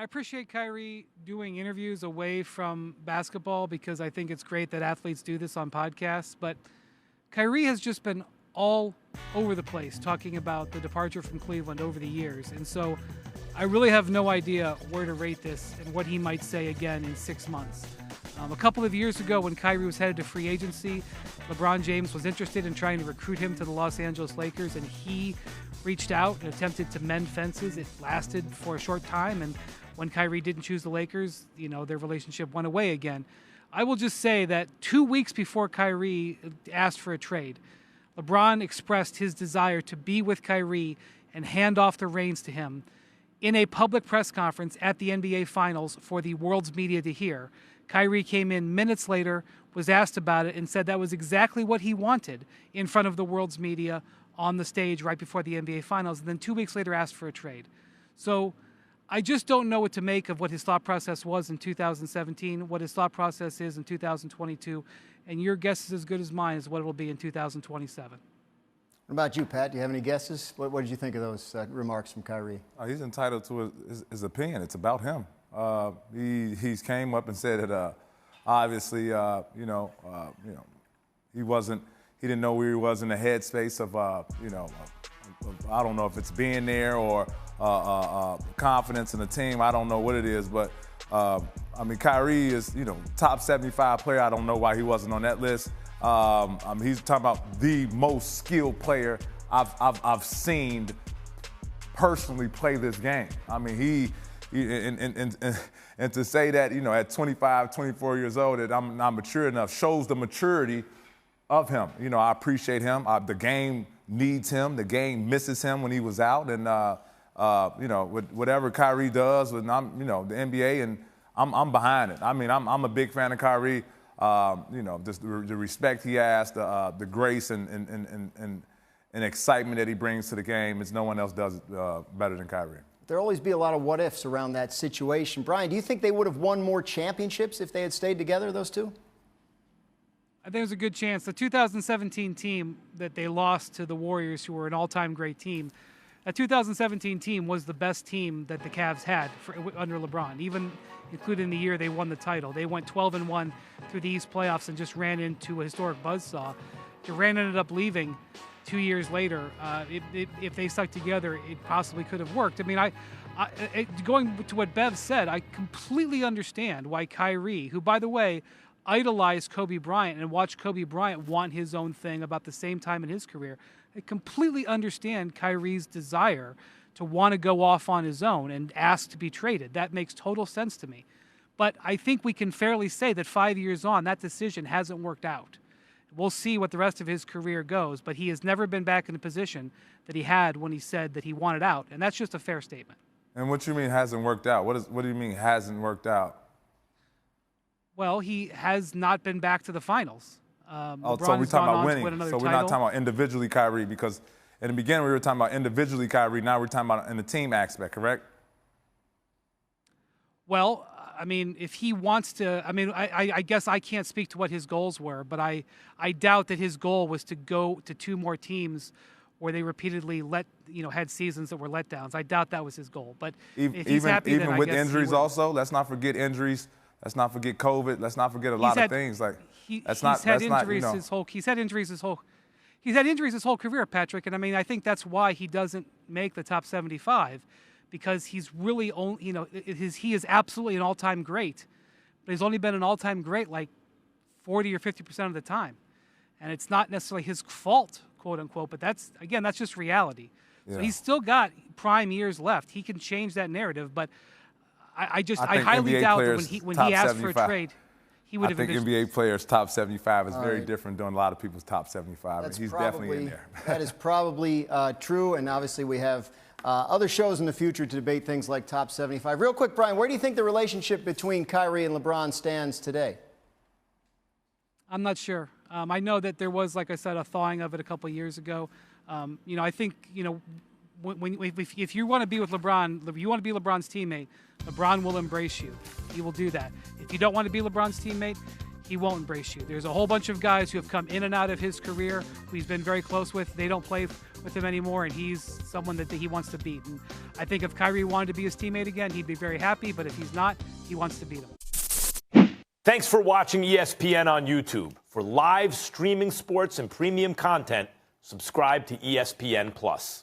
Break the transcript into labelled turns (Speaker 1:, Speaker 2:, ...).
Speaker 1: appreciate Kyrie doing interviews away from basketball because I think it's great that athletes do this on podcasts. But Kyrie has just been all over the place talking about the departure from Cleveland over the years. And so I really have no idea where to rate this and what he might say again in 6 months. A couple of years ago when Kyrie was headed to free agency, LeBron James was interested in trying to recruit him to the Los Angeles Lakers, and he reached out and attempted to mend fences. It lasted for a short time, and when Kyrie didn't choose the Lakers, their relationship went away again. I will just say that 2 weeks before Kyrie asked for a trade, LeBron expressed his desire to be with Kyrie and hand off the reins to him in a public press conference at the NBA Finals for the world's media to hear. Kyrie came in minutes later, was asked about it, and said that was exactly what he wanted in front of the world's media on the stage right before the NBA Finals, and then 2 weeks later asked for a trade. So I just don't know what to make of what his thought process was in 2017, what his thought process is in 2022, and your guess is as good as mine as what it will be in 2027.
Speaker 2: What about you, Pat? Do you have any guesses? What did you think of those remarks from Kyrie?
Speaker 3: He's entitled to his opinion. It's about him. He's came up and said that obviously, he didn't know where he was in the headspace of, I don't know if it's being there or confidence in the team. I don't know what it is, but Kyrie is, top 75 player. I don't know why he wasn't on that list. He's talking about the most skilled player I've seen personally play this game. And to say that, at 25, 24 years old, that I'm not mature enough shows the maturity of him. I appreciate him. The game needs him. The game misses him when he was out. And, whatever Kyrie does with, the NBA, and I'm behind it. I'm a big fan of Kyrie. Just the respect he has, the grace and excitement that he brings to the game. No one else does it better than Kyrie.
Speaker 2: There'll always be a lot of what-ifs around that situation. Brian, do you think they would have won more championships if they had stayed together, those two?
Speaker 1: I think there's a good chance. The 2017 team that they lost to the Warriors, who were an all-time great team, that 2017 team was the best team that the Cavs had under LeBron, even including the year they won the title. They went 12-1 through the East playoffs and just ran into a historic buzzsaw. Durant ended up leaving 2 years later. If they stuck together, it possibly could have worked. Going to what Bev said, I completely understand why Kyrie, who, by the way, idolized Kobe Bryant and watched Kobe Bryant want his own thing about the same time in his career, I completely understand Kyrie's desire to want to go off on his own and ask to be traded. That makes total sense to me. But I think we can fairly say that 5 years on, that decision hasn't worked out. We'll see what the rest of his career goes, but he has never been back in the position that he had when he said that he wanted out, and that's just a fair statement.
Speaker 3: And what you mean hasn't worked out? What do you mean hasn't worked out?
Speaker 1: Well, he has not been back to the finals.
Speaker 3: So we're talking about winning. So we're not talking about individually Kyrie, because in the beginning we were talking about individually Kyrie. Now we're talking about in the team aspect, correct?
Speaker 1: Well, if he wants to, I guess I can't speak to what his goals were, but I doubt that his goal was to go to two more teams where they repeatedly had seasons that were letdowns. I doubt that was his goal. But if he's happy,
Speaker 3: even with injuries also, let's not forget injuries. Let's not forget COVID. Let's not forget a lot of things. He's had injuries his whole career, Patrick. And I think that's why he doesn't make the top 75. Because he's really he is absolutely an all-time great, but he's only been an all-time great like 40 or 50% of the time, and it's not necessarily his fault, quote unquote. But that's just reality. Yeah. So he's still got prime years left. He can change that narrative, but I highly doubt that when he asked for a trade, he would have. I think NBA players top 75 is very different than a lot of people's top 75. He's definitely in there.
Speaker 2: That is probably true, and obviously we have other shows in the future to debate things like top 75. Real quick, Brian, where do you think the relationship between Kyrie and LeBron stands today?
Speaker 1: I'm not sure. I know that there was, like I said, a thawing of it a couple of years ago. I think, if you want to be with LeBron, if you want to be LeBron's teammate, LeBron will embrace you. He will do that. If you don't want to be LeBron's teammate, he won't embrace you. There's a whole bunch of guys who have come in and out of his career who he's been very close with. They don't play with him anymore, and he's someone that he wants to beat. And I think if Kyrie wanted to be his teammate again, he'd be very happy, but if he's not, he wants to beat him.
Speaker 4: Thanks for watching ESPN on YouTube. For live streaming sports and premium content, subscribe to ESPN+.